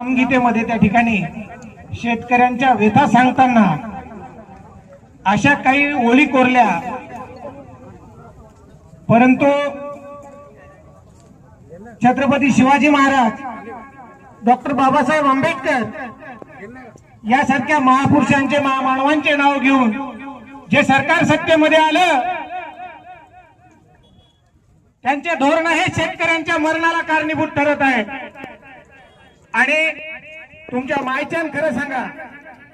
गीतेमध्ये त्या ठिकाणी शेतकऱ्यांच्या व्यथा सांगताना अशा काही ओळी कोरल्या, परंतु छत्रपती शिवाजी महाराज, डॉक्टर बाबासाहेब आंबेडकर यासारख्या महापुरुषांचे, महामानवांचे नाव घेऊन जे सरकार सत्तेमध्ये आलं, त्यांचे धोरण हे शेतकऱ्यांच्या मरणाला कारणीभूत ठरत आहे। आणि तुमच्या मायच्यान खरं सांगा,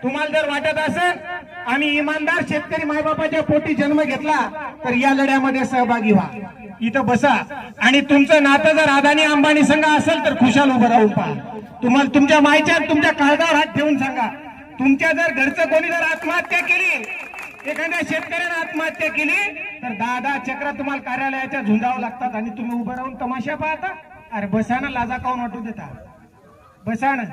तुम्हाला जर वाटत असेल आम्ही इमानदार शेतकरी मायबापाच्या पोटी जन्म घेतला तर या लढ्यामध्ये सहभागी व्हा, इथं बसा आणि तुमचं नातं जर अदानी अंबानी संघ असेल तर खुशाल उभं राहून पहा। तुम्हाला तुमच्या मायच्यान तुमच्या काळजावर हात ठेवून सांगा, तुमच्या जर घरचं कोणी जर आत्महत्या केली, एखाद्या शेतकऱ्याने आत्महत्या केली तर 10 चक्र तुम्हाला कार्यालयाच्या झुंजावं लागतात आणि तुम्ही उभं राहून तमाशा पाहता। अरे बसा ना, लाजा काऊन वाटू देता, बसा ना।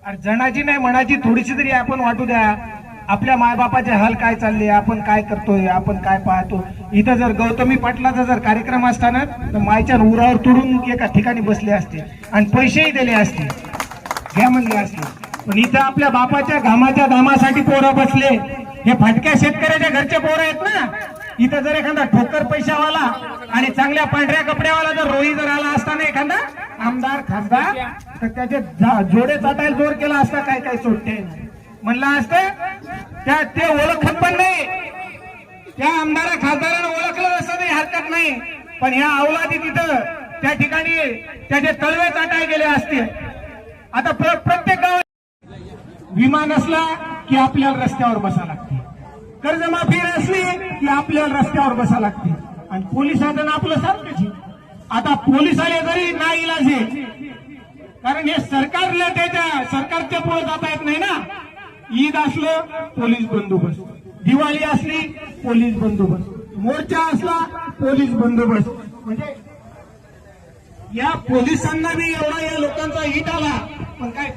अरे जनाची नाही मनाची थोडीशी तरी आपण वाटू द्या, आपल्या मायबापाचे हाल काय चालले, आपण काय करतोय, आपण काय पाहतो। इथं जर गौतमी पाटलाचा जर कार्यक्रम असताना तर मायच्या उरावर तुडून एका ठिकाणी बसले असते आणि पैसेही दिले असते, घ्या म्हणले असते। पण इथं आपल्या बापाच्या घामाच्या दामासाठी पोरं बसले, हे फाटक्या शेतकऱ्याच्या घरचे पोरं आहेत ना। इथं जर एखादा ठोकर पैशावाला आणि चांगल्या पांढऱ्या कपड्यावाला जर रोही जर आला असताना, एखादा आमदार खासदार, तर त्याचे जोडे चाटायला जोर केला असता, काय काय चोटते म्हणलं असतं, ते ओळखत पण नाही, त्या आमदारा खासदारानं ओळखलं असं तरी हरकत नाही, पण ह्या अवलादी तिथं त्या ठिकाणी त्याचे तळवे चाटाय गेले असते। आता प्रत्येक गावात विमा नसला की आपल्याला रस्त्यावर बसा लागते, कर्जमाफी नसली की आपल्याला रस्त्यावर बसा लागते, आणि पोलिसांना आपलं सारखंच। आता पोलिसाला जरी नाईलाज आहे, कारण हे सरकारला त्याच्या सरकारच्या पुढे जाता येत नाही ना। ईद असलं पोलीस बंदोबस्त, दिवाळी असली पोलीस बंदोबस्त, मोर्चा असला पोलीस बंदोबस्त, म्हणजे या पोलिसांना बी एवढा या लोकांचा ईद आला, पण काय